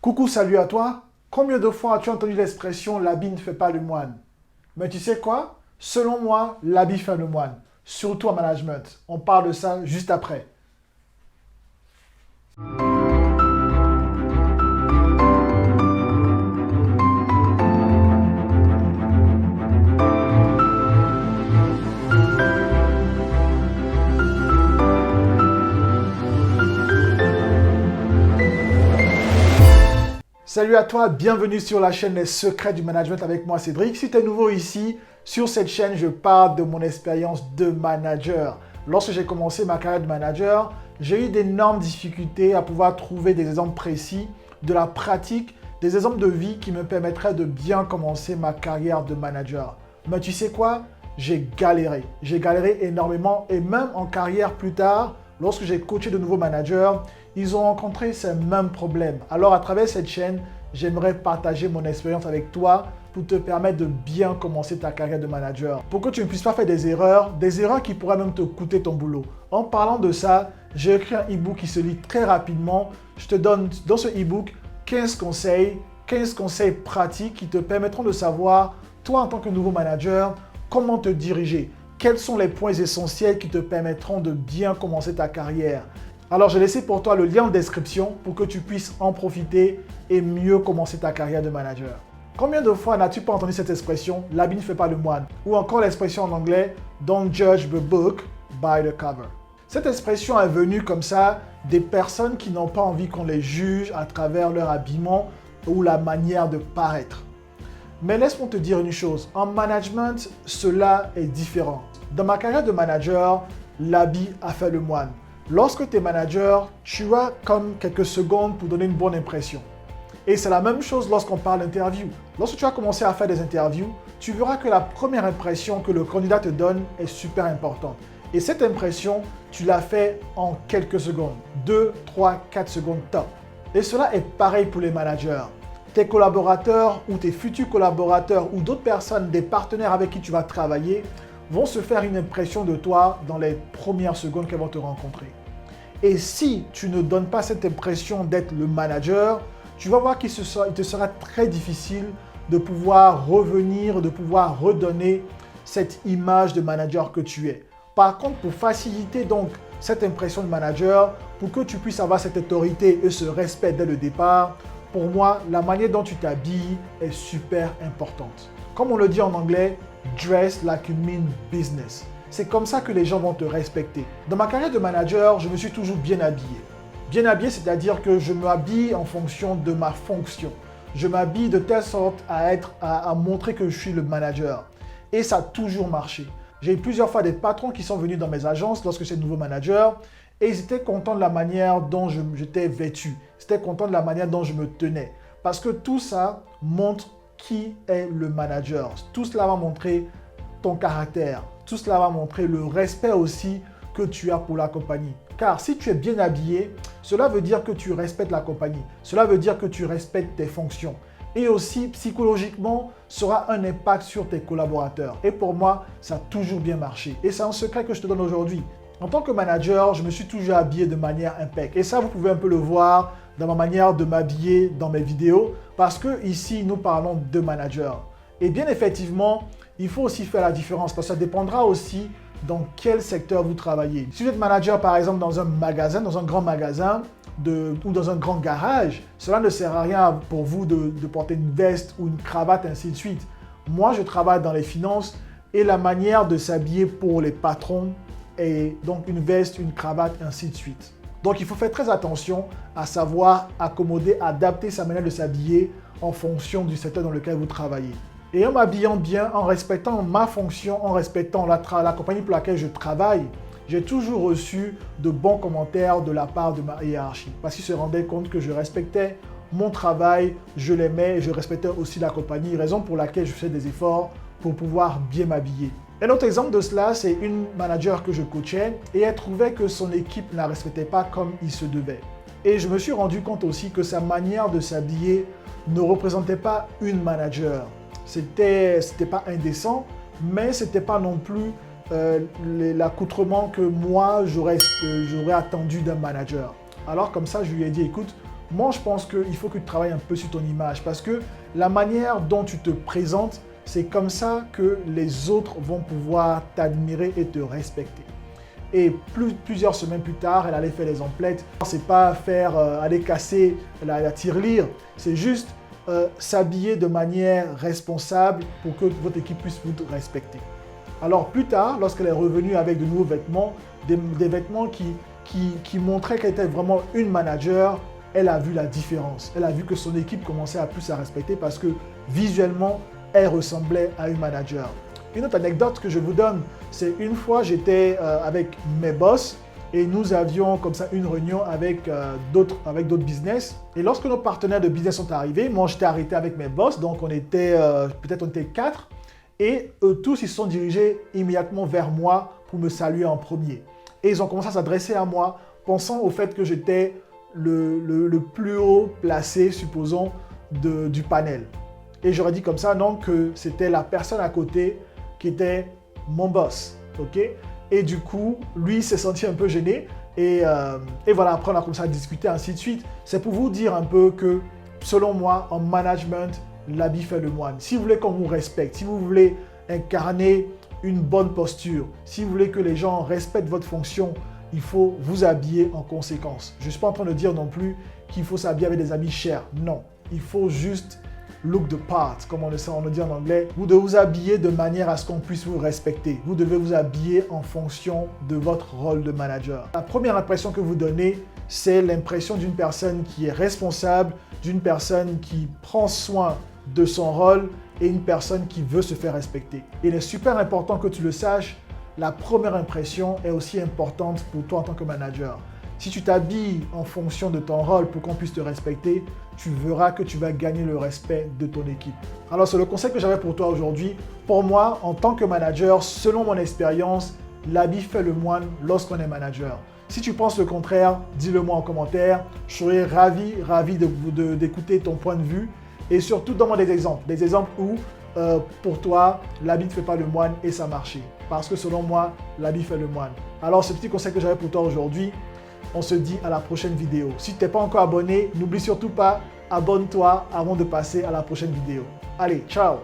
Coucou, salut à toi. Combien de fois as-tu entendu l'expression l'habit ne fait pas le moine? Mais tu sais quoi? Selon moi, l'habit fait le moine, surtout en management. On parle de ça juste après. Salut à toi, bienvenue sur la chaîne Les Secrets du Management avec moi Cédric. Si tu es nouveau ici, sur cette chaîne, je parle de mon expérience de manager. Lorsque j'ai commencé ma carrière de manager, j'ai eu d'énormes difficultés à pouvoir trouver des exemples précis de la pratique, des exemples de vie qui me permettraient de bien commencer ma carrière de manager. Mais tu sais quoi? J'ai galéré énormément et même en carrière plus tard, lorsque j'ai coaché de nouveaux managers, ils ont rencontré ces mêmes problèmes. Alors à travers cette chaîne, j'aimerais partager mon expérience avec toi pour te permettre de bien commencer ta carrière de manager. Pour que tu ne puisses pas faire des erreurs qui pourraient même te coûter ton boulot. En parlant de ça, j'ai écrit un e-book qui se lit très rapidement. Je te donne dans ce e-book 15 conseils pratiques qui te permettront de savoir, toi en tant que nouveau manager, comment te diriger. Quels sont les points essentiels qui te permettront de bien commencer ta carrière? Alors, j'ai laissé pour toi le lien en description pour que tu puisses en profiter et mieux commencer ta carrière de manager. Combien de fois n'as-tu pas entendu cette expression « l'habit ne fait pas le moine » ou encore l'expression en anglais « Don't judge the book by the cover ». Cette expression est venue comme ça des personnes qui n'ont pas envie qu'on les juge à travers leur habillement ou la manière de paraître. Mais laisse-moi te dire une chose, en management, cela est différent. Dans ma carrière de manager, l'habit a fait le moine. Lorsque tu es manager, tu as comme quelques secondes pour donner une bonne impression. Et c'est la même chose lorsqu'on parle d'interview. Lorsque tu as commencé à faire des interviews, tu verras que la première impression que le candidat te donne est super importante. Et cette impression, tu l'as fait en quelques secondes. 2, 3, 4 secondes top. Et cela est pareil pour les managers. Tes collaborateurs ou tes futurs collaborateurs ou d'autres personnes, des partenaires avec qui tu vas travailler, vont se faire une impression de toi dans les premières secondes qu'elles vont te rencontrer. Et si tu ne donnes pas cette impression d'être le manager, tu vas voir qu'il te sera très difficile de pouvoir revenir, de pouvoir redonner cette image de manager que tu es. Par contre, pour faciliter donc cette impression de manager, pour que tu puisses avoir cette autorité et ce respect dès le départ, pour moi, la manière dont tu t'habilles est super importante. Comme on le dit en anglais, dress like you mean business. C'est comme ça que les gens vont te respecter. Dans ma carrière de manager, je me suis toujours bien habillé. Bien habillé, c'est-à-dire que je m'habille en fonction de ma fonction. Je m'habille de telle sorte à montrer que je suis le manager. Et ça a toujours marché. J'ai eu plusieurs fois des patrons qui sont venus dans mes agences lorsque j'étais nouveau manager et ils étaient contents de la manière dont j'étais vêtu. Ils étaient contents de la manière dont je me tenais. Parce que tout ça montre qui est le manager. Tout cela va montrer ton caractère. Tout cela va montrer le respect aussi que tu as pour la compagnie. Car si tu es bien habillé, cela veut dire que tu respectes la compagnie. Cela veut dire que tu respectes tes fonctions. Et aussi, psychologiquement, ça aura un impact sur tes collaborateurs. Et pour moi, ça a toujours bien marché. Et c'est un secret que je te donne aujourd'hui. En tant que manager, je me suis toujours habillé de manière impeccable. Et ça, vous pouvez un peu le voir dans ma manière de m'habiller dans mes vidéos. Parce que ici, nous parlons de manager. Et bien effectivement, il faut aussi faire la différence. Parce que ça dépendra aussi dans quel secteur vous travaillez. Si vous êtes manager, par exemple, dans un magasin, dans un grand magasin, ou dans un grand garage, cela ne sert à rien pour vous de porter une veste ou une cravate, ainsi de suite. Moi, je travaille dans les finances et la manière de s'habiller pour les patrons est donc une veste, une cravate, ainsi de suite. Donc, il faut faire très attention à savoir accommoder, adapter sa manière de s'habiller en fonction du secteur dans lequel vous travaillez. Et en m'habillant bien, en respectant ma fonction, en respectant la compagnie pour laquelle je travaille, j'ai toujours reçu de bons commentaires de la part de ma hiérarchie parce qu'ils se rendaient compte que je respectais mon travail, je l'aimais et je respectais aussi la compagnie, raison pour laquelle je fais des efforts pour pouvoir bien m'habiller. Un autre exemple de cela, c'est une manager que je coachais et elle trouvait que son équipe ne la respectait pas comme il se devait. Et je me suis rendu compte aussi que sa manière de s'habiller ne représentait pas une manager. C'était pas indécent, mais c'était pas non plus l'accoutrement que moi j'aurais attendu d'un manager. Alors comme ça, je lui ai dit, écoute, Moi, je pense qu'il faut que tu travailles un peu sur ton image parce que la manière dont tu te présentes, c'est comme ça que les autres vont pouvoir t'admirer et te respecter. Et plusieurs semaines plus tard, elle allait faire les emplettes. C'est pas aller casser la tirelire, c'est juste s'habiller de manière responsable pour que votre équipe puisse vous respecter. Alors plus tard, lorsqu'elle est revenue avec de nouveaux vêtements, des vêtements qui montraient qu'elle était vraiment une manager, elle a vu la différence. Elle a vu que son équipe commençait à plus la respecter parce que visuellement, elle ressemblait à une manager. Une autre anecdote que je vous donne, c'est une fois j'étais avec mes boss et nous avions comme ça une réunion avec d'autres business. Et lorsque nos partenaires de business sont arrivés, moi j'étais arrêté avec mes boss, donc on était peut-être 4. Et eux tous, ils se sont dirigés immédiatement vers moi pour me saluer en premier. Et ils ont commencé à s'adresser à moi, pensant au fait que j'étais le plus haut placé, supposons, du panel. Et j'aurais dit comme ça, non, que c'était la personne à côté qui était mon boss. Ok? Et du coup, lui s'est senti un peu gêné. Et voilà, après on a commencé à discuter, ainsi de suite. C'est pour vous dire un peu que, selon moi, en management, l'habit fait le moine. Si vous voulez qu'on vous respecte, si vous voulez incarner une bonne posture, si vous voulez que les gens respectent votre fonction, il faut vous habiller en conséquence. Je ne suis pas en train de dire non plus qu'il faut s'habiller avec des habits chers. Non, il faut juste look the part, comme on le dit en anglais. Vous devez vous habiller de manière à ce qu'on puisse vous respecter. Vous devez vous habiller en fonction de votre rôle de manager. La première impression que vous donnez, c'est l'impression d'une personne qui est responsable, d'une personne qui prend soin de son rôle et une personne qui veut se faire respecter. Il est super important que tu le saches, la première impression est aussi importante pour toi en tant que manager. Si tu t'habilles en fonction de ton rôle pour qu'on puisse te respecter, tu verras que tu vas gagner le respect de ton équipe. Alors c'est le conseil que j'avais pour toi aujourd'hui. Pour moi, en tant que manager, selon mon expérience, l'habit fait le moine lorsqu'on est manager. Si tu penses le contraire, dis-le moi en commentaire. Je serai ravi d'écouter ton point de vue. Et surtout, donne-moi des exemples où, pour toi, l'habit ne fait pas le moine et ça marchait. Parce que selon moi, l'habit fait le moine. Alors, ce petit conseil que j'avais pour toi aujourd'hui, on se dit à la prochaine vidéo. Si tu n'es pas encore abonné, n'oublie surtout pas, abonne-toi avant de passer à la prochaine vidéo. Allez, ciao!